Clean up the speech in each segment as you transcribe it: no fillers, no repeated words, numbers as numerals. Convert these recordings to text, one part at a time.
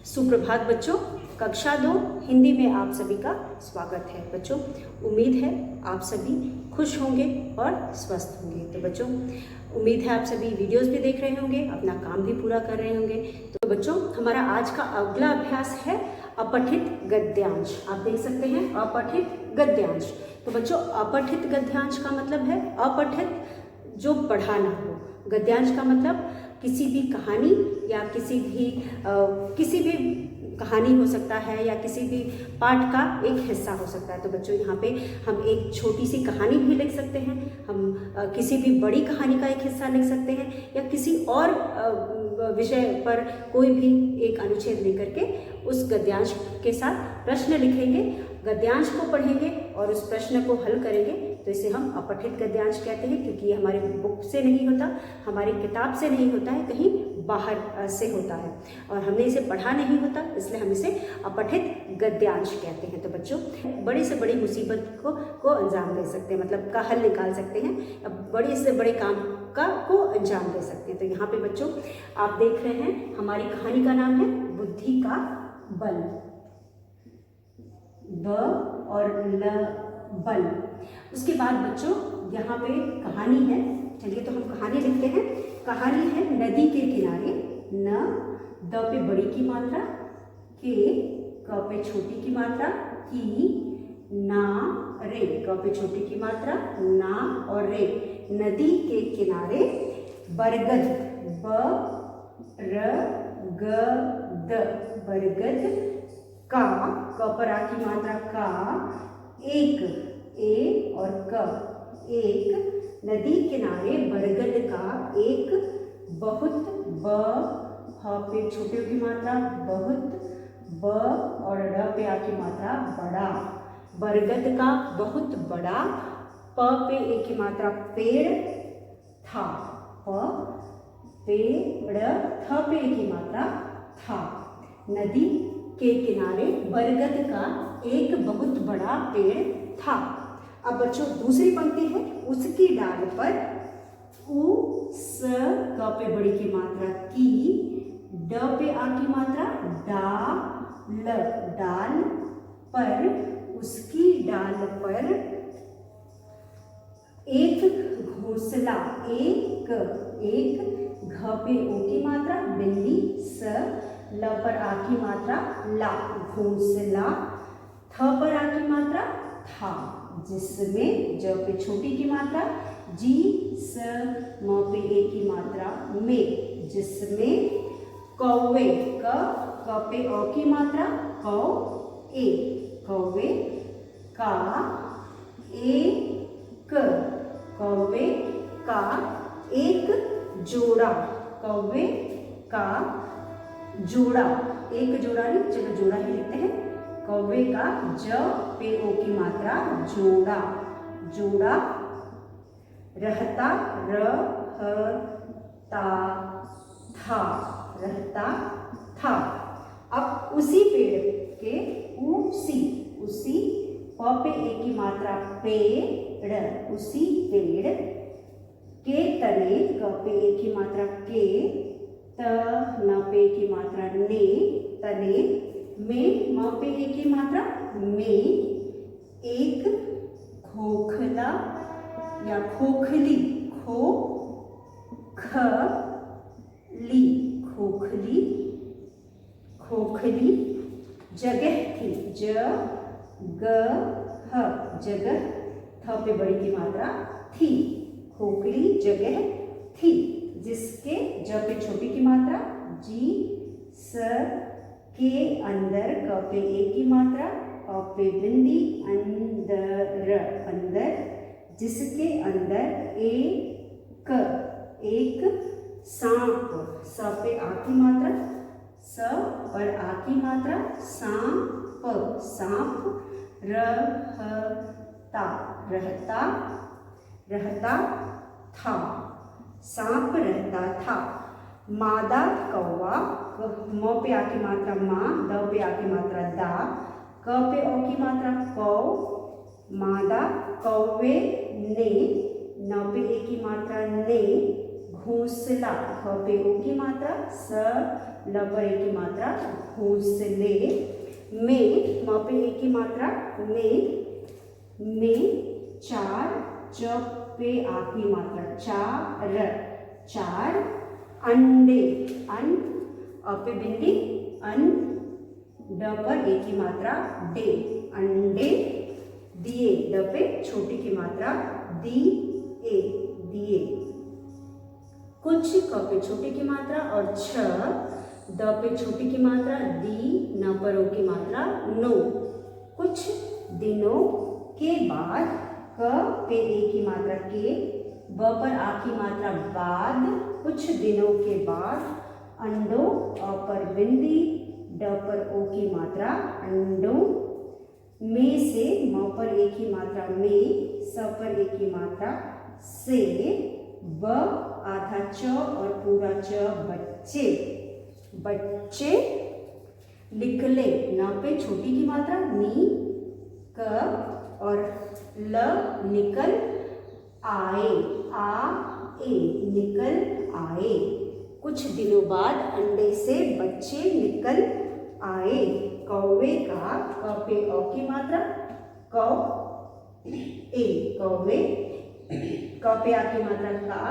सुप्रभात बच्चों। कक्षा 2 हिंदी में आप सभी का स्वागत है बच्चों। उम्मीद है आप सभी खुश होंगे और स्वस्थ होंगे। तो बच्चों उम्मीद है आप सभी वीडियोस भी देख रहे होंगे, अपना काम भी पूरा कर रहे होंगे। तो बच्चों हमारा आज का अगला अभ्यास है अपठित गद्यांश। आप देख सकते हैं अपठित गद्यांश। तो बच्चों अपठित गद्यांश का मतलब है अपठित जो पढ़ा ना हो। गद्यांश का मतलब किसी भी कहानी या किसी भी कहानी हो सकता है या किसी भी पाठ का एक हिस्सा हो सकता है। तो बच्चों यहाँ पे हम एक छोटी सी कहानी भी लिख सकते हैं, हम किसी भी बड़ी कहानी का एक हिस्सा लिख सकते हैं या किसी और विषय पर कोई भी एक अनुच्छेद लेकर के उस गद्यांश के साथ प्रश्न लिखेंगे, गद्यांश को पढ़ेंगे और उस प्रश्न को हल करेंगे। तो इसे हम अपठित गद्यांश कहते हैं, क्योंकि ये हमारे बुक से नहीं होता, हमारी किताब से नहीं होता है, कहीं बाहर से होता है और हमने इसे पढ़ा नहीं होता, इसलिए हम इसे अपठित गद्यांश कहते हैं। तो बच्चों बड़ी से बड़ी मुसीबत को अंजाम दे सकते हैं, मतलब का हल निकाल सकते हैं, बड़े से बड़े काम को अंजाम दे सकते हैं। तो यहाँ पे बच्चों आप देख रहे हैं हमारी कहानी का नाम है बुद्धि का बल। ब और ल बल। उसके बाद बच्चों यहाँ पे कहानी है। चलिए तो हम कहानी लिखते हैं। कहानी है नदी के किनारे। न द पे बड़ी की मात्रा, के क पे छोटी की मात्रा, की ना रे क पे छोटी की मात्रा, ना और रे। नदी के किनारे बरगद ब र ग द बरगद का क पर आ की मात्रा का एक ए और क एक नदी किनारे बरगद का एक बहुत ब ह पे छोटे की मात्रा बहुत ब और र पे आ की मात्रा बड़ा। बरगद का बहुत बड़ा प पे ए की मात्रा पेड़ था। प पेड़ थ पे ए की मात्रा था। नदी के किनारे बरगद का एक बहुत बड़ा पेड़ था। अब बच्चों दूसरी पंक्ति है। उसकी डाल पर उ स क पे बड़ी की मात्रा की, ड पे आ की मात्रा डा ल डाल पर, उसकी डाल पर एक घोंसला एक घ पे ओ की मात्रा बिल्ली, स ल पर आ की मात्रा ला घोंसला, थ पर आ की मात्रा था, जिसमें ज पे छोटी की मात्रा जी, स म पे ए की मात्रा में, जिसमें कौवे क पे अ की मात्रा कौ ए, कौवे का एक, कौवे का एक जोड़ा, कौवे का जोड़ा, एक जोड़ा नहीं, चलो जोड़ा ही लिखते हैं। कौवे का ज पे ओ की मात्रा जोड़ा, जोड़ा रहता रहता था, रहता था। अब उसी पेड़ के उसी प पे ए की मात्रा पेड़, उसी पेड़ के तने क पे ए की मात्रा के, त न पे की मात्रा ने, तने में म पे ए की मात्रा में एक खोखला या खोखली खो ख ली खोखली खोखली जगह थी, ज ग ह जगह, थ पे बड़ी की मात्रा थी, खोखली जगह थी, जिसके ज पे छोटी की मात्रा जी, स के अंदर क पे ए की मात्रा, अ पे बिंदी अंदर अंदर, जिसके अंदर एक सांप, स पे आ की मात्रा, स पर आ की मात्रा सांप, सांप रहता रहता रहता था, सांप रहता था। मादा कौवा म पे आ की मात्रा माँ, द पे आ की मात्रा दा, क पे ओ की मात्रा कौ, मादा कौवे ने, न पे ए की मात्रा ने घोंसला, ख पे ओ की मात्रा, स ल पर ए की मात्रा, घोंसले। में, म पे ए की मात्रा, में, चार, च पे आ की मात्रा, चार, चार, अंडे, अन, अ पे बिंदी, अन, ड पर ए की मात्रा, डे, अंडे दिए, ड पे छोटी की मात्रा, दिए, दिए। कुछ, क पे छोटी की मात्रा और छ, द पे छोटी की मात्रा, दी, न पर ओ की मात्रा, नो। कुछ दिनों के बाद, क पे ए की मात्रा, के, ब पर आ की मात्रा, बाद, कुछ दिनों के बाद, अंडों, अ पर बिंदी, ड पर ओ की मात्रा, अंडों, में से, म पर ए की मात्रा, में, स पर ए की मात्रा, से, ब आधा च और पूरा च, बच्चे, बच्चे। निकले, न पे छोटी की मात्रा, नी, क और ल, निकल आए, आए, निकल आए। कुछ दिनों बाद अंडे से बच्चे निकल आए। कौवे का, क पे औ की मात्रा, कौ, ए, कौवे, क पे आ की मात्रा, का,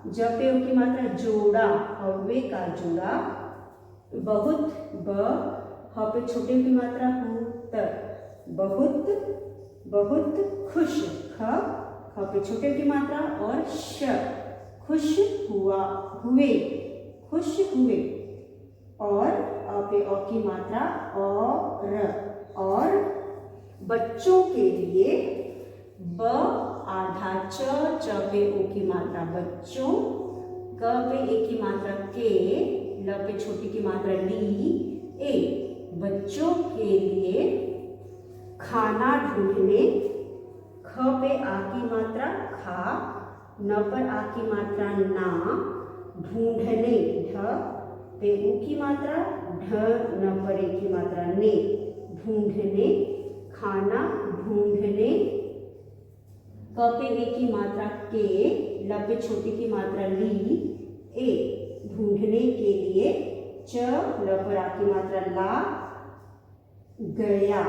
ज पे ओ की मात्रा, जोड़ा, कौवे का जोड़ा। बहुत, ब, ह पे छोटे की मात्रा, हु, त, बहुत, बहुत खुश, ख, ख पे छोटे की मात्रा और श, खुश हुआ, हुए, खुश हुए। और, अ पे औ की मात्रा, और बच्चों के लिए, ब आधा च, च पे ओ की मात्रा, बच्चों, क पे ए की मात्रा, के, ल पे छोटी की मात्रा, ली, ए, बच्चों के लिए खाना ढूंढने, ख पे आ की मात्रा, खा, न पर आ की मात्रा, ना, ढूंढने, ढ पे ऊ की मात्रा, ढ, न पर ए की मात्रा, ने, ढूंढने, खाना ढूंढने। क पे ए की मात्रा, के, ल पे छोटी की मात्रा, ली, ए, ढूंढने के लिए, च, ल पर आ की मात्रा, ला, गया,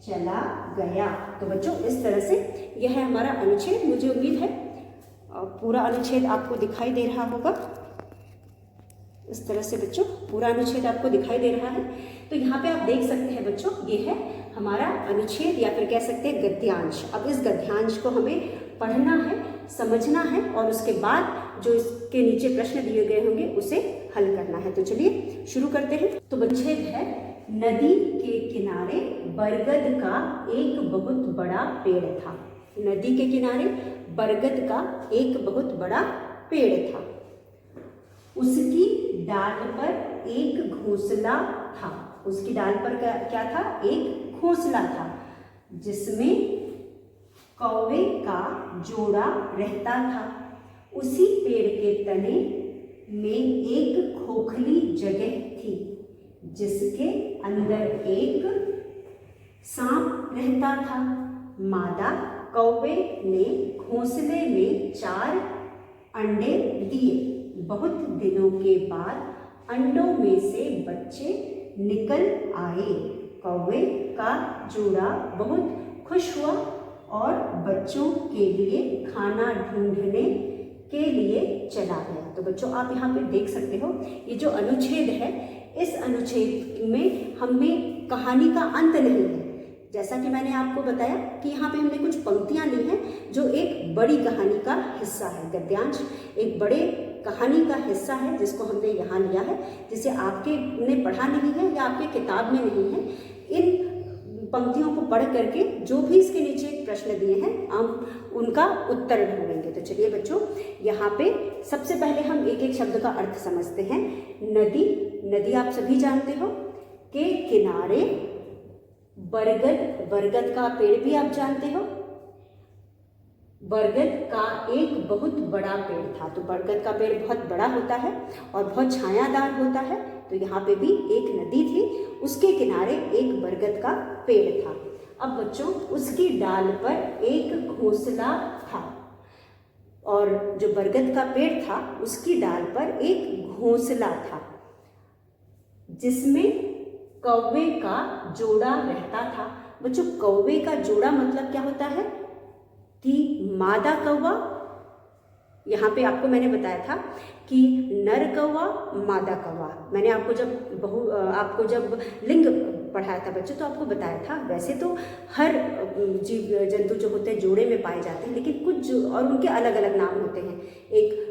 चला गया। तो बच्चों इस तरह से यह है हमारा अनुच्छेद। मुझे उम्मीद है पूरा अनुच्छेद आपको दिखाई दे रहा होगा। इस तरह से बच्चों पूरा अनुच्छेद आपको दिखाई दे रहा है। तो यहाँ पे आप देख सकते हैं बच्चों, ये है हमारा अनुच्छेद या फिर कह सकते हैं गद्यांश। अब इस गद्यांश को हमें पढ़ना है, समझना है और उसके बाद जो इसके नीचे प्रश्न दिए गए होंगे उसे हल करना है। तो चलिए शुरू करते हैं। तो अनुच्छेद है, नदी के किनारे बरगद का एक बहुत बड़ा पेड़ था। नदी के किनारे बरगद का एक बहुत बड़ा पेड़ था। उसकी डाल पर एक घोंसला था। उसकी डाल पर क्या था? एक घोंसला था जिसमें कौवे का जोड़ा रहता था। उसी पेड़ के तने में एक खोखली जगह थी जिसके अंदर एक सांप रहता था। मादा कौवे ने घोंसले में 4 अंडे दिए। बहुत दिनों के बाद अंडों में से बच्चे निकल आए। कौवे का जोड़ा बहुत खुश हुआ और बच्चों के लिए खाना ढूंढने के लिए चला गया। तो बच्चों आप यहाँ पे देख सकते हो, ये जो अनुच्छेद है, इस अनुच्छेद में हमें कहानी का अंत नहीं है। जैसा कि मैंने आपको बताया कि यहाँ पे हमने कुछ पंक्तियाँ ली हैं जो एक बड़ी कहानी का हिस्सा है। गद्यांश एक बड़े कहानी का हिस्सा है जिसको हमने यहाँ लिया है, जिसे आपके ने पढ़ा नहीं है या आपके किताब में नहीं है। इन पंक्तियों को पढ़ करके जो भी इसके नीचे प्रश्न दिए हैं हम उनका उत्तर ढूंढेंगे। तो चलिए बच्चों, यहाँ पे सबसे पहले हम एक एक शब्द का अर्थ समझते हैं। नदी, नदी आप सभी जानते हो, के किनारे बरगद, बरगद का पेड़ भी आप जानते हो। बरगद का एक बहुत बड़ा पेड़ था। तो बरगद का पेड़ बहुत बड़ा होता है और बहुत छायादार होता है। तो यहाँ पे भी एक नदी थी, उसके किनारे एक बरगद का पेड़ था। अब बच्चों उसकी डाल पर एक घोंसला था और जो बरगद का पेड़ था उसकी डाल पर एक घोंसला था जिसमें कौवे का जोड़ा रहता था। बच्चों, कौवे का जोड़ा मतलब क्या होता है कि मादा कौवा, यहाँ पे आपको मैंने बताया था कि नर कौवा मादा कौवा। मैंने आपको जब लिंग पढ़ाया था बच्चों तो आपको बताया था वैसे तो हर जीव जंतु जो होते हैं जोड़े में पाए जाते हैं, लेकिन कुछ और उनके अलग अलग नाम होते हैं। एक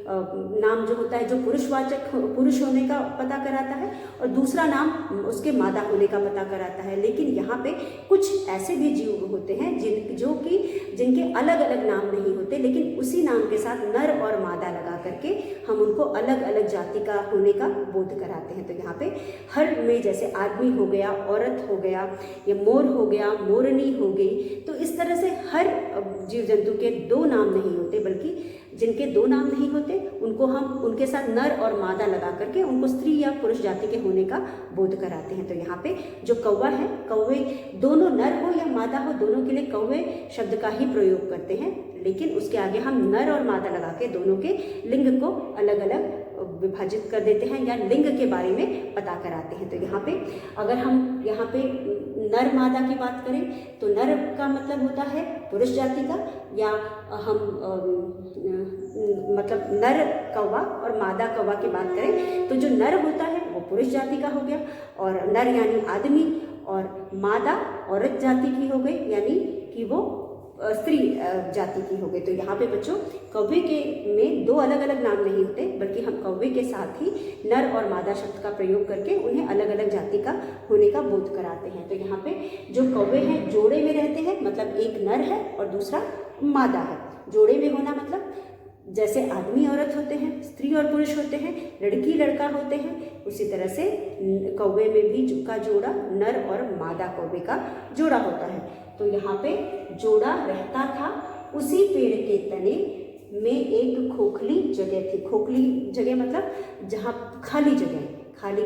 नाम जो होता है जो पुरुषवाचक पुरुष होने का पता कराता है और दूसरा नाम उसके मादा होने का पता कराता है। लेकिन यहाँ पे कुछ ऐसे भी जीव होते हैं जिनके अलग अलग नाम नहीं होते, लेकिन उसी नाम के साथ नर और मादा लगा करके हम उनको अलग अलग जाति का होने का बोध कराते हैं। तो यहाँ पे हर में जैसे आदमी हो गया, औरत हो गया, या मोर हो गया, मोरनी हो गई, तो इस तरह से हर जीव जंतु के दो नाम नहीं होते, बल्कि जिनके दो नाम नहीं होते उनको हम उनके साथ नर और मादा लगा करके उनको स्त्री या पुरुष जाति के होने का बोध कराते हैं। तो यहाँ पे जो कौवा है, कौवे दोनों नर हो या मादा हो, दोनों के लिए कौवे शब्द का ही प्रयोग करते हैं, लेकिन उसके आगे हम नर और मादा लगा के दोनों के लिंग को अलग अलग विभाजित कर देते हैं या लिंग के बारे में पता कराते हैं। तो यहाँ पे अगर हम यहाँ पे नर मादा की बात करें तो नर का मतलब होता है पुरुष जाति का, या हम मतलब नर कौवा और मादा कौवा की बात करें तो जो नर होता है वो पुरुष जाति का हो गया, और नर यानी आदमी, और मादा औरत जाति की हो गई यानी कि वो स्त्री जाति की हो गई। तो यहाँ पे बच्चों कौवे के में दो अलग अलग नाम नहीं होते, बल्कि हम कौवे के साथ ही नर और मादा शब्द का प्रयोग करके उन्हें अलग अलग जाति का होने का बोध कराते हैं। तो यहाँ पे जो कौवे हैं जोड़े में रहते हैं, मतलब एक नर है और दूसरा मादा है। जोड़े में होना मतलब जैसे आदमी औरत होते हैं, स्त्री और पुरुष होते हैं, लड़की लड़का होते हैं, उसी तरह से कौवे में भी का जोड़ा नर और मादा कौवे का जोड़ा होता है। तो यहाँ पे जोड़ा रहता था उसी पेड़ के तने में एक खोखली जगह थी। खोखली जगह मतलब जहाँ खाली जगह, खाली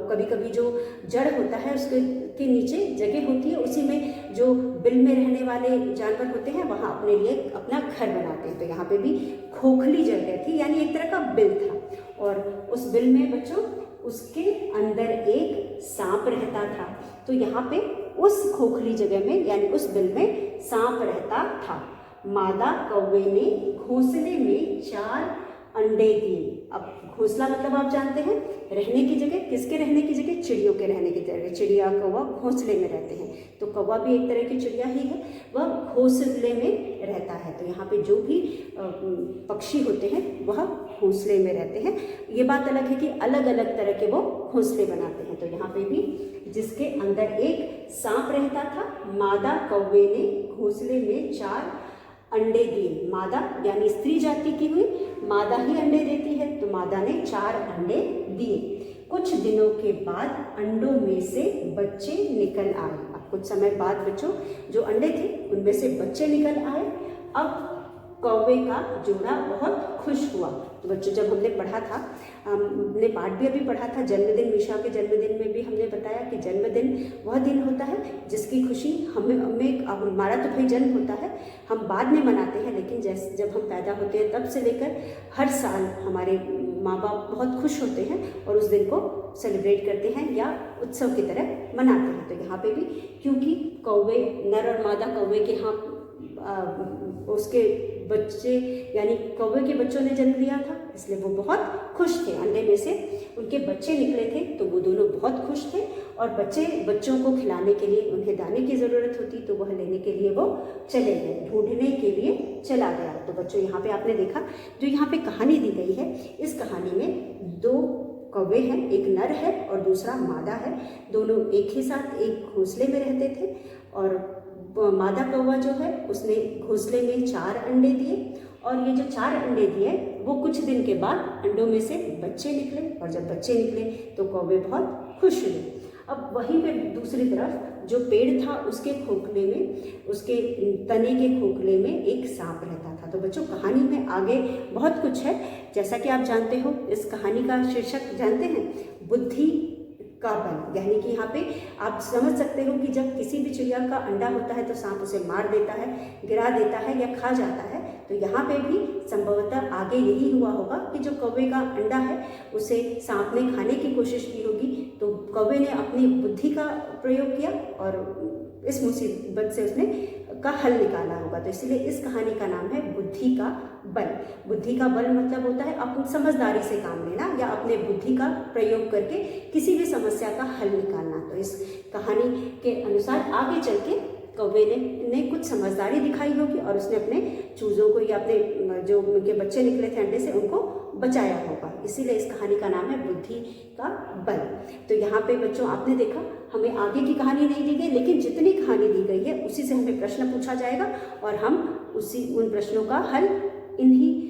कभी कभी जो जड़ होता है उसके नीचे जगह होती है, उसी में जो बिल में रहने वाले जानवर होते हैं वहाँ अपने लिए अपना घर बनाते हैं। तो यहाँ पे भी खोखली जगह थी, यानी एक तरह का बिल था, और उस बिल में बच्चों उसके अंदर एक सांप रहता था। तो यहाँ पे उस खोखली जगह में यानी उस बिल में सांप रहता था। मादा कौवे ने घोंसले में 4 अंडे दिए। अब घोंसला मतलब आप जानते हैं रहने की जगह, किसके रहने की जगह? चिड़ियों के रहने की जगह। चिड़िया कौवा घोंसले में रहते हैं, तो कौवा भी एक तरह की चिड़िया ही है, वह घोंसले में रहता है। तो यहाँ पे जो भी पक्षी होते हैं वह घोंसले में रहते हैं। ये बात अलग है कि अलग अलग तरह के वो घोंसले बनाते हैं। तो यहाँ पे भी जिसके अंदर एक सांप रहता था, मादा कौवे ने घोंसले में 4 अंडे दिए। मादा यानी स्त्री जाति की हुई, मादा ही अंडे देती है, तो मादा ने 4 अंडे दिए। कुछ दिनों के बाद अंडों में से बच्चे निकल आए। अब कुछ समय बाद बच्चों जो अंडे थे उनमें से बच्चे निकल आए। अब कौवे का जोड़ा बहुत खुश हुआ। तो बच्चों जब हमने पढ़ा था, हमने पाठ भी अभी पढ़ा था जन्मदिन, मीशा के जन्मदिन में भी हमने बताया कि जन्मदिन वह दिन होता है जिसकी खुशी हमारा तो भाई जन्म होता है, हम बाद में मनाते हैं, लेकिन जैसे जब हम पैदा होते हैं तब से लेकर हर साल हमारे माँ बाप बहुत खुश होते हैं और उस दिन को सेलिब्रेट करते हैं या उत्सव की तरह मनाते हैं। तो यहाँ पे भी क्योंकि कौवे, नर और मादा कौवे के यहाँ उसके बच्चे यानी कौवे के बच्चों ने जन्म लिया था, इसलिए वो बहुत खुश थे। अंडे में से उनके बच्चे निकले थे तो वो दोनों बहुत खुश थे, और बच्चों को खिलाने के लिए उन्हें दाने की ज़रूरत होती तो वह लेने के लिए वो चले गए, ढूंढने के लिए चला गया। तो बच्चों यहाँ पे आपने देखा जो यहाँ पे कहानी दी गई है, इस कहानी में 2 कौवे हैं, एक नर है और दूसरा मादा है। दोनों एक ही साथ एक घोंसले में रहते थे, और मादा कौवा जो है उसने घोंसले में 4 अंडे दिए, और ये जो 4 अंडे दिए वो कुछ दिन के बाद अंडों में से बच्चे निकले, और जब बच्चे निकले तो कौवे बहुत खुश हुए। अब वहीं पे दूसरी तरफ जो पेड़ था उसके खोखले में, उसके तने के खोखले में एक सांप रहता था। तो बच्चों कहानी में आगे बहुत कुछ है, जैसा कि आप जानते हो इस कहानी का शीर्षक जानते हैं, बुद्धि का बल। यानी कि यहाँ पे आप समझ सकते हो कि जब किसी भी चिड़िया का अंडा होता है तो सांप उसे मार देता है, गिरा देता है या खा जाता है, तो यहाँ पे भी संभवतः आगे यही हुआ होगा कि जो कौवे का अंडा है उसे सांप ने खाने की कोशिश की होगी, तो कौवे ने अपनी बुद्धि का प्रयोग किया और इस मुसीबत से उसने का हल निकाला होगा। तो इसलिए इस कहानी का नाम है बुद्धि का बल। बुद्धि का बल मतलब होता है अपनी समझदारी से काम लेना या अपने बुद्धि का प्रयोग करके किसी भी समस्या का हल निकालना। तो इस कहानी के अनुसार आगे चल के कौवे ने कुछ समझदारी दिखाई होगी और उसने अपने चूज़ों को या अपने जो उनके बच्चे निकले थे अंडे से उनको बचाया होगा। इसीलिए इस कहानी का नाम है बुद्धि का बल। तो यहाँ पे बच्चों आपने देखा हमें आगे की कहानी नहीं दी गई, लेकिन जितनी कहानी दी गई है उसी से हमें प्रश्न पूछा जाएगा और हम उन प्रश्नों का हल इन्हीं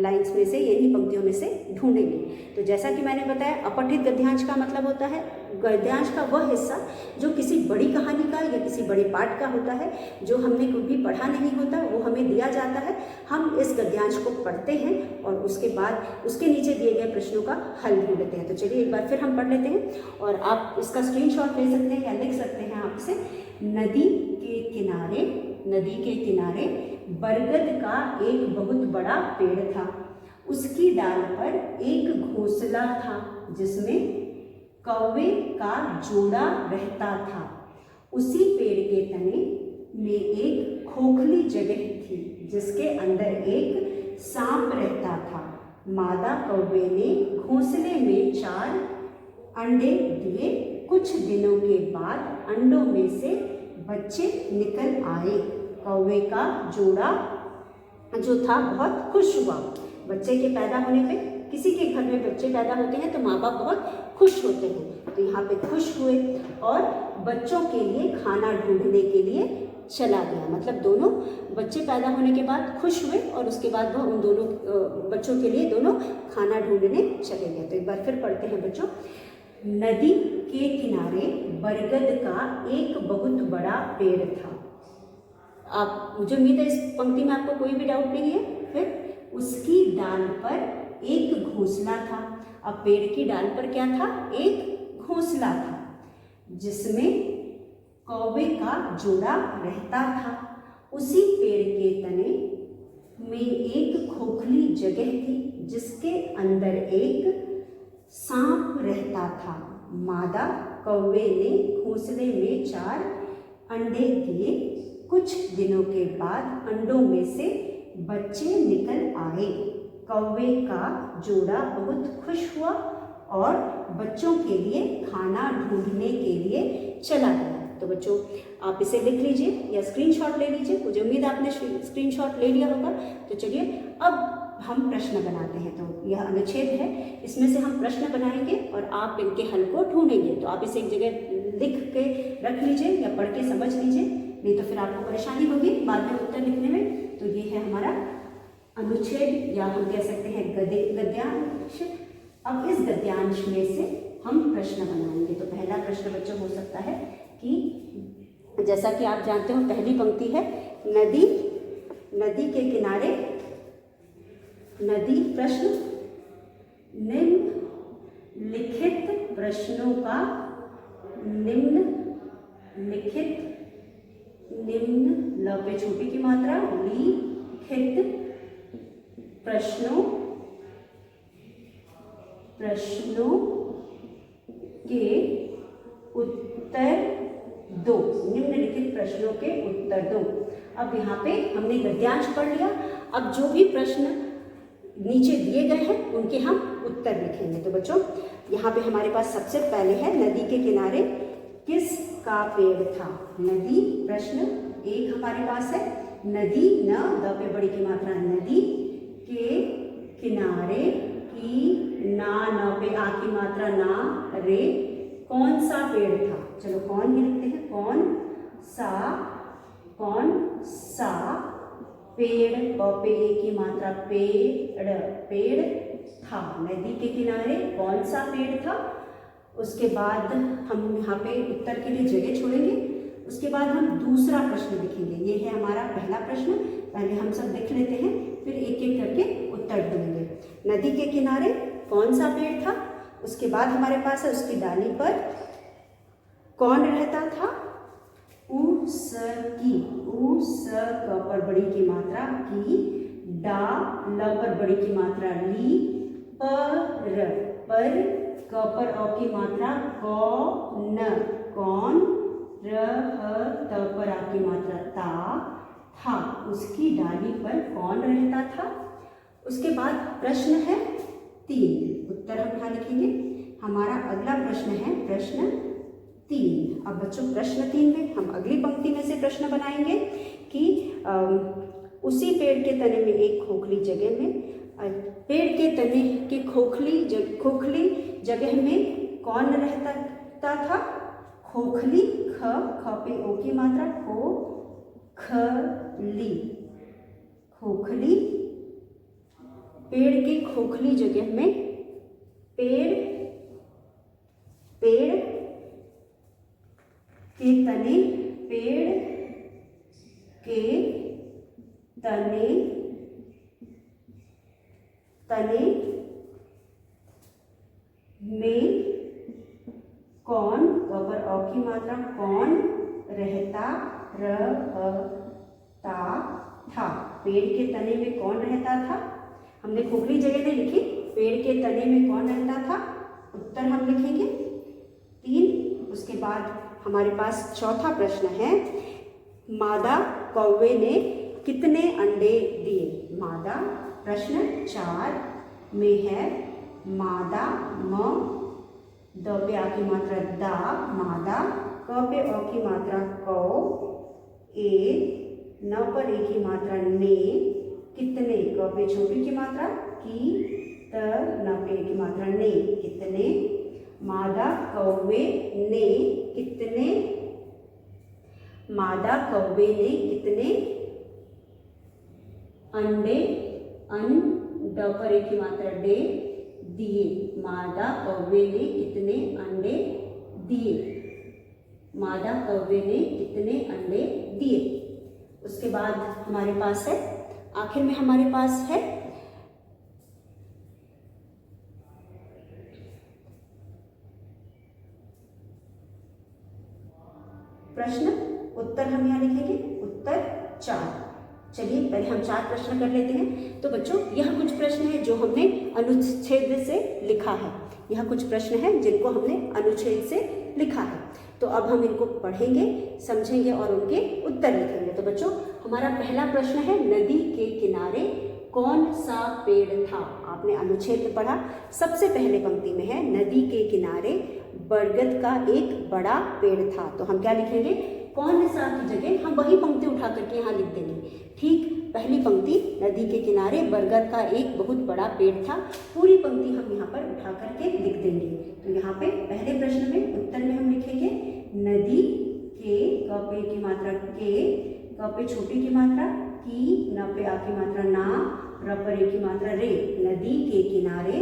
लाइन्स में से, इन्हीं पंक्तियों में से ढूंढेंगे। तो जैसा कि मैंने बताया, अपठित गद्यांश का मतलब होता है गद्यांश का वह हिस्सा जो किसी बड़ी कहानी का या किसी बड़े पाठ का होता है, जो हमने कभी पढ़ा नहीं होता, वो हमें दिया जाता है। हम इस गद्यांश को पढ़ते हैं और उसके बाद उसके नीचे दिए गए प्रश्नों का हल ढूंढते हैं। तो चलिए एक बार फिर हम पढ़ लेते हैं और आप इसका स्क्रीनशॉट ले सकते हैं या लिख सकते हैं आपसे। नदी के किनारे बरगद का एक बहुत बड़ा पेड़ था। उसकी डाल पर एक घोंसला था जिसमें कौवे का जोड़ा रहता था। उसी पेड़ के तने में एक खोखली जगह थी जिसके अंदर एक सांप रहता था। मादा कौवे ने घोंसले में 4 अंडे दिए। कुछ दिनों के बाद अंडों में से बच्चे निकल आए। कौवे का जोड़ा जो था बहुत खुश हुआ। बच्चे के पैदा होने पे, किसी के घर में बच्चे पैदा होते हैं तो माँ बाप बहुत खुश होते हैं। तो यहाँ पे खुश हुए और बच्चों के लिए खाना ढूंढने के लिए चला गया। मतलब दोनों बच्चे पैदा होने के बाद खुश हुए और उसके बाद वह उन दोनों बच्चों के लिए दोनों खाना ढूंढने चले गए। तो एक बार फिर पढ़ते हैं बच्चों। नदी के किनारे बरगद का एक बहुत बड़ा पेड़ था। आप, मुझे उम्मीद है इस पंक्ति में आपको कोई भी डाउट नहीं है। फिर उसकी डाल पर एक घोंसला था। अब पेड़ की डाल पर क्या था? एक घोंसला था जिसमें कौवे का जोड़ा रहता था। उसी पेड़ के तने में एक खोखली जगह थी जिसके अंदर एक सांप रहता था। मादा कौवे ने घोंसले में 4 अंडे दिए। कुछ दिनों के बाद अंडों में से बच्चे निकल आए। कौवे का जोड़ा बहुत खुश हुआ और बच्चों के लिए खाना ढूंढने के लिए चला गया। तो बच्चों आप इसे लिख लीजिए या स्क्रीनशॉट ले लीजिए। मुझे उम्मीद है आपने स्क्रीनशॉट ले लिया होगा। तो चलिए अब हम प्रश्न बनाते हैं। तो यह अनुच्छेद है, इसमें से हम प्रश्न बनाएंगे और आप इनके हल को ढूंढेंगे। तो आप इसे एक जगह लिख के रख लीजिए या पढ़ के समझ लीजिए, नहीं तो फिर आपको परेशानी होगी बाद में उत्तर लिखने में। तो ये है हमारा अनुच्छेद या हम कह सकते हैं गद्यांश। अब इस गद्यांश में से हम प्रश्न बनाएंगे। तो पहला प्रश्न बच्चों हो सकता है कि जैसा कि आप जानते हो पहली पंक्ति है नदी के किनारे नदी प्रश्न निम्नलिखित प्रश्नों का निम्नलिखित निम्न ल पे छोटी की मात्रा लिखित प्रश्नों के उत्तर दो। निम्नलिखित प्रश्नों के उत्तर दो। अब यहाँ पे हमने गद्यांश पढ़ लिया। अब जो भी प्रश्न नीचे दिए गए हैं उनके हम उत्तर लिखेंगे। तो बच्चों यहाँ पे हमारे पास सबसे पहले है नदी के किनारे किसका पेड़ था। नदी प्रश्न 1 हमारे पास है। नदी न द पे बड़ी की मात्रा, नदी के किनारे की ना न पे आ की मात्रा ना रे कौन सा पेड़ था। चलो कौन ही लिखते हैं। कौन सा पेड़, प पे ए की मात्रा पेड़ था। नदी के किनारे कौन सा पेड़ था। उसके बाद हम यहाँ पे उत्तर के लिए जगह छोड़ेंगे। उसके बाद हम दूसरा प्रश्न लिखेंगे। ये है हमारा पहला प्रश्न। पहले हम सब लिख लेते हैं, फिर एक एक करके उत्तर ढूंढेंगे। नदी के किनारे कौन सा पेड़ था। उसके बाद हमारे पास है उसकी डाली पर कौन रहता था। उ स क पर बड़ी की मात्रा की डा, ल पर बड़ी की मात्रा ली, पर, क पर अ की मात्रा कौन, कौन, र ह त पर आ की मात्रा ता, था, उसकी डाली पर कौन रहता था। उसके बाद प्रश्न है 3, उत्तर हम यहाँ लिखेंगे। हमारा अगला प्रश्न है प्रश्न 3। अब बच्चों प्रश्न 3 में हम अगली पंक्ति में से प्रश्न बनाएंगे कि उसी पेड़ के तने में एक खोखली जगह में, पेड़ के तने के खोखली जगह में कौन रहता था। खोखली, ख पे ओ की मात्रा, खोखली, खोखली, पेड़ की खोखली जगह में, पेड़ के तने, पेड़ के तने में कौन, पर अ की मात्रा कौन रहता था। पेड़ के तने में कौन रहता था। हमने खोखली जगह नहीं लिखी, पेड़ के तने में कौन रहता था। उत्तर हम लिखेंगे 3। उसके बाद हमारे पास चौथा प्रश्न है, मादा कौवे ने कितने अंडे दिए। मादा, प्रश्न 4 में है मादा, म द पे आ की मात्रा दा, मादा, क पे अ की मात्रा कौ, ए, न पर ए की मात्रा ने, कितने, क पे छोटी की मात्रा की, त न पे ए की मात्रा ने, कितने, मादा कौवे ने कितने, मादा कौवे ने कितने अंडे, ड पर ए की मात्रा डे, दिए। मादा कौवे ने कितने अंडे दिए, मादा कौवे ने कितने अंडे दिए। उसके बाद हमारे पास है, आखिर में हमारे पास है प्रश्न, उत्तर हम यहाँ लिखेंगे उत्तर 4। चलिए पहले हम 4 प्रश्न कर लेते हैं। तो बच्चों यह कुछ प्रश्न है जो हमने अनुच्छेद से लिखा है, यह कुछ प्रश्न है जिनको हमने अनुच्छेद से लिखा है। तो अब हम इनको पढ़ेंगे, समझेंगे और उनके उत्तर लिखेंगे। तो बच्चों हमारा पहला प्रश्न है, नदी के किनारे कौन सा पेड़ था। आपने अनुच्छेद पढ़ा, सबसे पहले पंक्ति में है नदी के किनारे बरगद का एक बड़ा पेड़ था। तो हम क्या लिखेंगे, कौन सा की जगह हम वही पंक्ति उठा करके यहाँ लिख देंगे। ठीक, पहली पंक्ति नदी के किनारे बरगद का एक बहुत बड़ा पेड़ था, पूरी पंक्ति हम यहाँ पर उठा करके लिख देंगे। तो यहाँ पे पहले प्रश्न में उत्तर में हम लिखेंगे नदी के, क पे की मात्रा के, क पे छोटी की मात्रा की, न पे आ की मात्रा ना, र पर ए की मात्रा रे, नदी के किनारे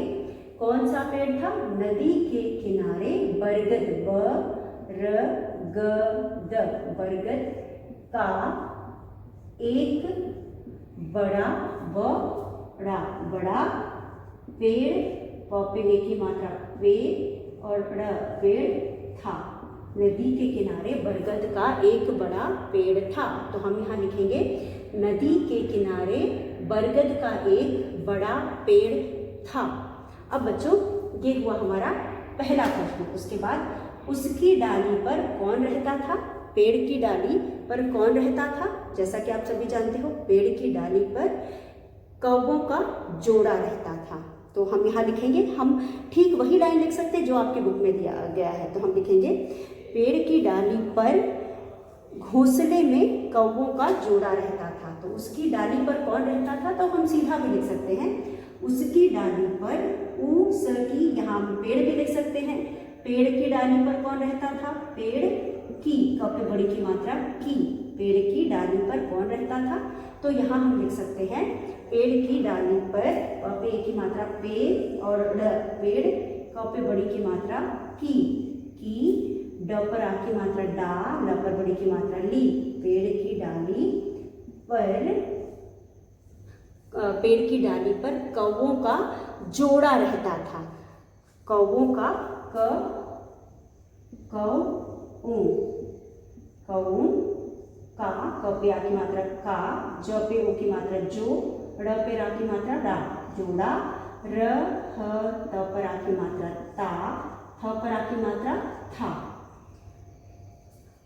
कौन सा पेड़ था। नदी के किनारे बरगद, बरगद, बरगद का एक बड़ा पेड़, पे ए की मात्रा पे और पेड़ था। नदी के किनारे बरगद का एक बड़ा पेड़ था। तो हम यहाँ लिखेंगे नदी के किनारे बरगद का एक बड़ा पेड़ था। अब बच्चों ये हुआ हमारा पहला प्रश्न। उसके बाद उसकी डाली पर कौन रहता था। पेड़ की डाली पर कौन रहता था। जैसा कि आप सभी जानते हो, पेड़ की डाली पर कौवों का जोड़ा रहता था। तो हम यहाँ लिखेंगे, हम ठीक वही लाइन लिख सकते हैं जो आपकी बुक में दिया गया है। तो हम लिखेंगे पेड़ की डाली पर घोंसले में कौवों का जोड़ा रहता था। तो उसकी डाली पर कौन रहता था, तो हम सीधा भी लिख सकते हैं उसकी डाली पर। ऊ स की यहाँ पेड़ भी लिख सकते हैं। पेड़ की डाली पर कौन रहता था, पेड़ की, कब पे बड़ी की मात्रा की, पेड़ की डाली पर कौन रहता था। तो यहाँ हम लिख सकते हैं पेड़ की डाली पर, पे की मात्रा पे और पेड़, क पे बड़ी की मात्रा की, ड पर आ की मात्रा डा, ल पर बड़ी की मात्रा ली। पेड़ की डाली पर, पेड़ की डाली पर कौवों का जोड़ा रहता था। कौवों का कौ का, क पे आ की मात्रा का, ज पे ओ की मात्रा जो, ड़ पे रा की मात्रा रा, जोड़ा, र ह त पर आ की मात्रा ता, थ पर आ की मात्रा था।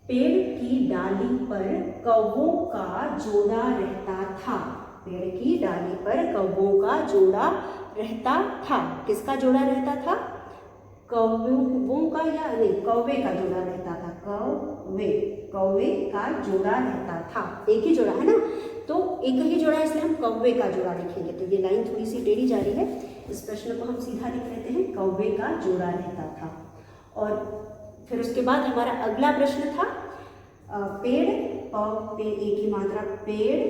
पेड़ की डाली पर कौवों का जोड़ा रहता था। पेड़ की डाली पर कौवों का जोड़ा रहता था। किसका जोड़ा रहता था? कौवों का या नहीं, कौवे का जोड़ा रहता था। कौवे का जोड़ा रहता था। एक ही जोड़ा है ना, तो एक ही जोड़ा है इसलिए हम कौवे का जोड़ा लिखेंगे। तो ये लाइन थोड़ी सी टेढ़ी जा रही है, इस प्रश्न को हम सीधा लिख लेते हैं, कौवे का जोड़ा रहता था। और फिर उसके बाद हमारा अगला प्रश्न था पेड़, प पे ए की मात्रा, पेड़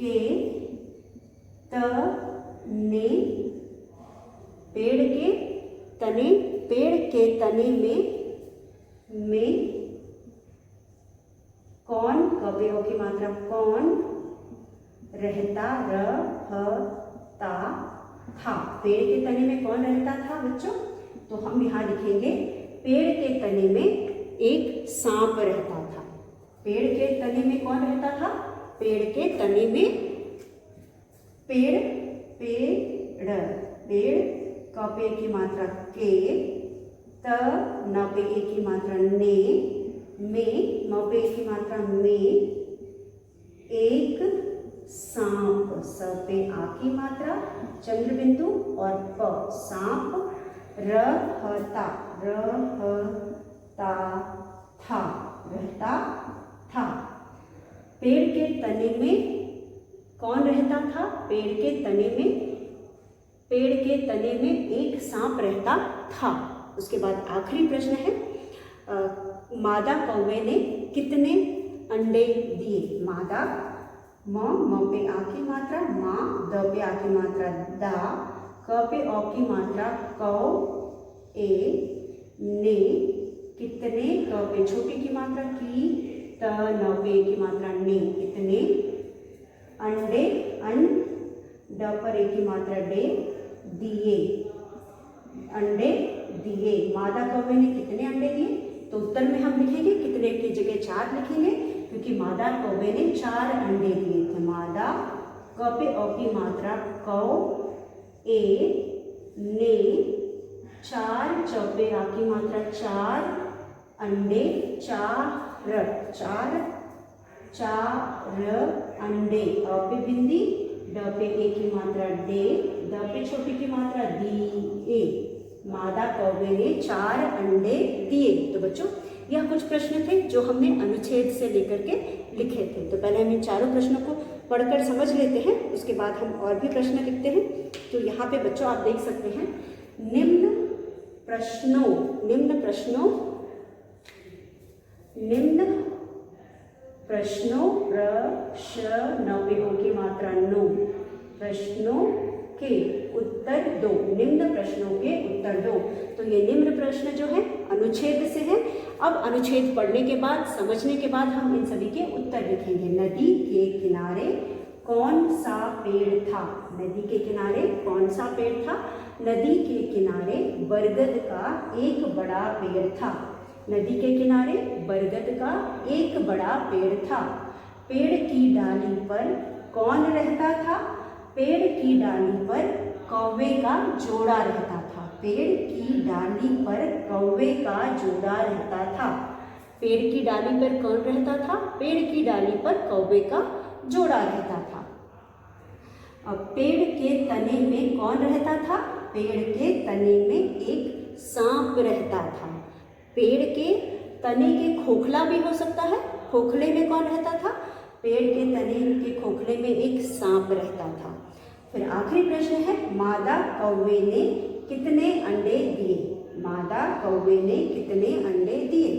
के तने, पेड़ के तने, पेड़ के तने में कौन, कौवे ओ की मात्रा कौन रहता, रहता था। पेड़ के तने में कौन रहता था बच्चों? तो हम यहाँ लिखेंगे पेड़ के तने में एक सांप रहता था। पेड़ के तने में कौन रहता था? पेड़ के तने में, पेड़, क पे की मात्रा के, त न पे ए की मात्रा ने, में, म पे की मात्रा में, एक सांप, स पे आ की मात्रा, चंद्र बिंदु और प, सांप, रहता, रहता था, रहता था। पेड़ के तने में कौन रहता था? पेड़ के तने में, पेड़ के तने में एक सांप रहता था। उसके बाद आखिरी प्रश्न है मादा कौवे ने कितने अंडे दिए? मादा, म पे आ की मात्रा मा, द पे आ की मात्रा दा, क पे औ की मात्रा कौ, ए, ने, कितने, क पे छोटी की मात्रा की, त न पे की मात्रा ने, कितने अंडे, अन, ड पर ए की मात्रा डे, दिए, अंडे दिए। मादा कौवे ने कितने अंडे दिए? तो उत्तर में हम लिखेंगे कितने की जगह 4 लिखेंगे, क्योंकि मादा कौवे ने 4 अंडे दिए थे। मादा, क पे औ की मात्रा कौ, ए, ने, 4, च पे आ की मात्रा 4 अंडे, 4 अंडे, अ पे बिंदी, ड पे ए की मात्रा डे, द पे छोटी की मात्रा दिए। मादा कौवे ने 4 अंडे दिए। तो बच्चों यह कुछ प्रश्न थे जो हमने अनुच्छेद से लेकर के लिखे थे। तो पहले हम इन चारों प्रश्नों को पढ़कर समझ लेते हैं, उसके बाद हम और भी प्रश्न लिखते हैं। तो यहाँ पे बच्चों आप देख सकते हैं निम्न प्रश्नों प्रश्नों की मात्रा नो, प्रश्नों के उत्तर दो, निम्न प्रश्नों के उत्तर दो। तो ये निम्न प्रश्न जो है अनुच्छेद से है। अब अनुच्छेद पढ़ने के बाद, समझने के बाद हम इन सभी के उत्तर लिखेंगे। नदी के किनारे कौन सा पेड़ था? नदी के किनारे कौन सा पेड़ था? नदी के किनारे बरगद का एक बड़ा पेड़ था। नदी के किनारे बरगद का एक बड़ा पेड़ था। पेड़ की डाली पर कौन रहता था? पेड़ की डाली पर कौवे का जोड़ा रहता था। पेड़ की डाली पर कौवे का जोड़ा रहता था। पेड़ की डाली पर कौन रहता था? पेड़ की डाली पर कौवे का जोड़ा रहता था। अब पेड़ के तने में कौन रहता था? पेड़ के तने में एक सांप रहता था। पेड़ के तने के खोखला भी हो सकता है, खोखले में कौन रहता था? पेड़ के तने के खोखले में एक सांप रहता था। फिर आखिरी प्रश्न है मादा कौवे ने कितने अंडे दिए? मादा कौवे ने कितने अंडे दिए?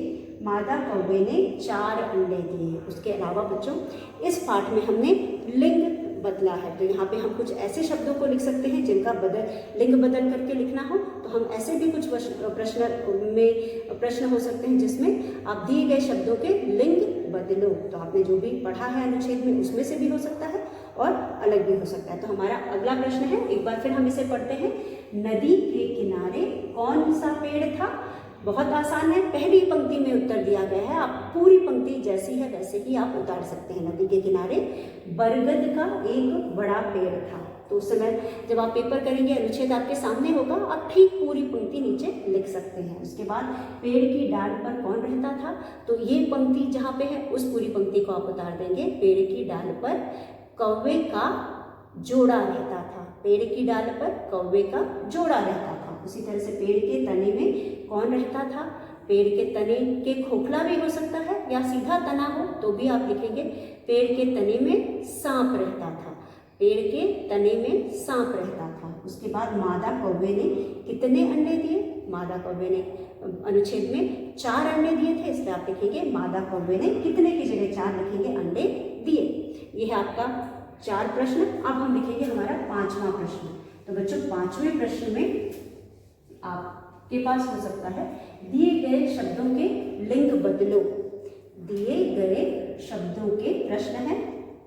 मादा कौवे ने 4 अंडे दिए। उसके अलावा बच्चों इस पाठ में हमने लिंग बदला है। तो यहाँ पे हम कुछ ऐसे शब्दों को लिख सकते हैं जिनका लिंग बदल करके लिखना हो। तो हम ऐसे भी कुछ प्रश्न हो सकते हैं जिसमें आप दिए गए शब्दों के लिंग बदलो। तो आपने जो भी पढ़ा है अनुच्छेद में उसमें से भी हो सकता है और अलग भी हो सकता है। तो हमारा अगला प्रश्न है, एक बार फिर हम इसे पढ़ते हैं। नदी के किनारे कौन सा पेड़ था? बहुत आसान है, पहली पंक्ति में उत्तर दिया गया है, आप पूरी पंक्ति जैसी है वैसे ही आप उतार सकते हैं। नदी के किनारे बरगद का एक बड़ा पेड़ था। तो उस समय जब आप पेपर करेंगे, अनुच्छेद आपके सामने होगा, आप ठीक पूरी पंक्ति नीचे लिख सकते हैं। उसके बाद पेड़ की डाल पर कौन रहता था, तो ये पंक्ति जहाँ पे है उस पूरी पंक्ति को आप उतार देंगे। पेड़ की डाल पर कौवे का जोड़ा रहता था, पेड़ की डाल पर कौवे का जोड़ा रहता था। उसी तरह से पेड़ के तने में कौन रहता था, पेड़ के तने के खोखला भी हो सकता है या सीधा तना हो तो भी आप लिखेंगे। पेड़ के तने में सांप रहता था, पेड़ के तने में सांप रहता था। उसके बाद मादा कौवे ने कितने अंडे दिए, मादा कौवे ने अनुच्छेद में 4 अंडे दिए थे, इसलिए आप लिखेंगे मादा कौवे ने कितने की जगह 4 लिखेंगे, अंडे दिए। यह है आपका 4 प्रश्न। अब हम लिखेंगे हमारा 5वां प्रश्न। तो बच्चों 5वें प्रश्न में आपके पास हो सकता है, दिए गए शब्दों के लिंग बदलो। दिए गए शब्दों के प्रश्न है,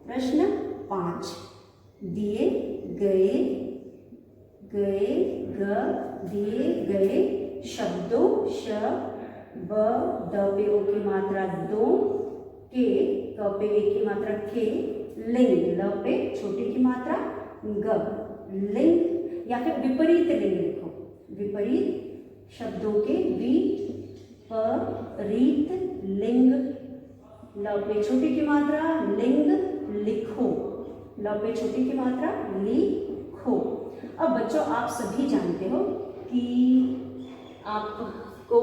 प्रश्न 5, दिए गए दिए गए शब्दों श ब द पे ओ की मात्रा 2 के क पे ए की मात्रा के लिंग ल पे छोटी की मात्रा ग लिंग या फिर विपरीत लिंग लिखो। विपरीत शब्दों के विपरीत लिंग ल पे छोटी की मात्रा लिंग लिखो, ल पे छोटी की मात्रा लिखो। अब बच्चों आप सभी जानते हो कि आपको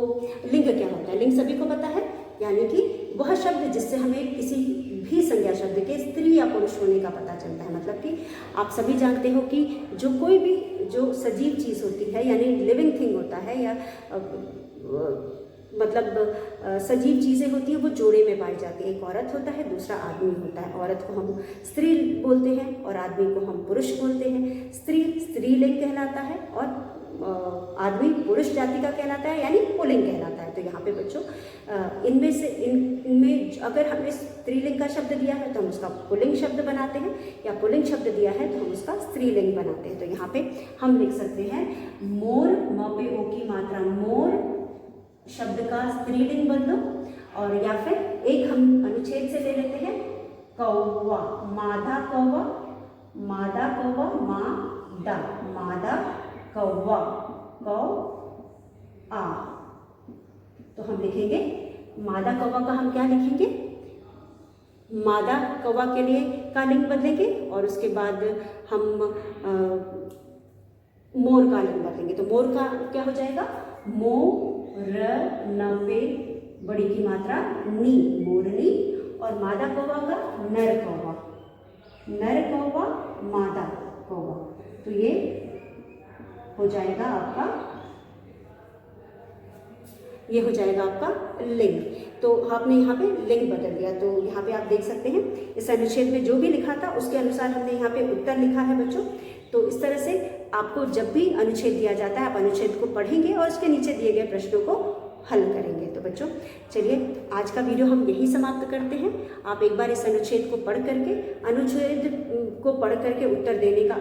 लिंग क्या होता है। लिंग सभी को पता है, यानी कि वह शब्द जिससे हमें किसी भी संज्ञा शब्द के स्त्री या पुरुष होने का पता चलता है। मतलब कि आप सभी जानते हो कि जो कोई भी जो सजीव चीज़ होती है यानी लिविंग थिंग होता है या मतलब सजीव चीज़ें होती हैं, वो जोड़े में पाई जाती है। एक औरत होता है, दूसरा आदमी होता है। औरत को हम स्त्री बोलते हैं और आदमी को हम पुरुष बोलते हैं। स्त्री स्त्रीलिंग कहलाता है और आदमी पुरुष जाति का कहलाता है, यानी पुल्लिंग कहलाता है। तो यहाँ पे बच्चों इनमें से इनमें अगर हमें स्त्रीलिंग का शब्द दिया है तो हम उसका पुल्लिंग शब्द बनाते हैं, या पुल्लिंग शब्द दिया है तो हम उसका स्त्रीलिंग बनाते हैं। तो यहाँ पे हम लिख सकते हैं मोर, म पे ओ की मात्रा मोर शब्द का स्त्रीलिंग बदलो, और या फिर एक हम अनुच्छेद से ले लेते हैं कौवा, मादा कौवा, मादा कौवा, मादा, मादा कौवा, कौ आ। तो हम लिखेंगे मादा कौवा का हम क्या लिखेंगे, मादा कौवा के लिए का लिंग बदलेंगे और उसके बाद हम मोर का लिंग बदलेंगे। तो मोर का क्या हो जाएगा, मोर न पे बड़ी की मात्रा नी, मोरनी, और मादा कौवा का नर कौवा, नर कौवा, मादा कौवा। तो ये हो जाएगा आपका, ये हो जाएगा आपका लिंग। तो आपने यहाँ पे लिंग बदल दिया। तो यहाँ पे आप देख सकते हैं इस अनुच्छेद में जो भी लिखा था उसके अनुसार हमने यहाँ पे उत्तर लिखा है बच्चों। तो इस तरह से आपको जब भी अनुच्छेद दिया जाता है आप अनुच्छेद को पढ़ेंगे और उसके नीचे दिए गए प्रश्नों को हल करेंगे। तो बच्चों चलिए आज का वीडियो हम यही समाप्त करते हैं। आप एक बार इस अनुच्छेद को पढ़ करके उत्तर देने का